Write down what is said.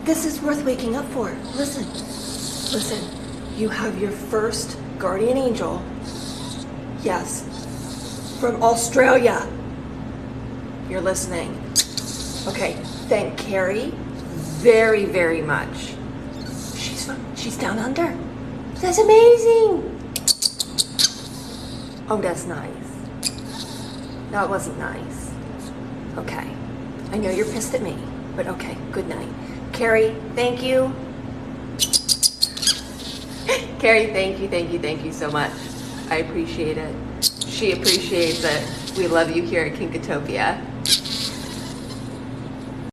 This is worth waking up for. Listen. Listen. You have your first guardian angel. Yes. From Australia. You're listening. Okay. Thank Carrie very, very much. She's down under. That's amazing. Oh, that's nice. No, it wasn't nice. Okay. I know you're pissed at me, but okay. Good night. Carrie, thank you. Carrie, thank you so much. I appreciate it. She appreciates it. We love you here at Kinkatopia.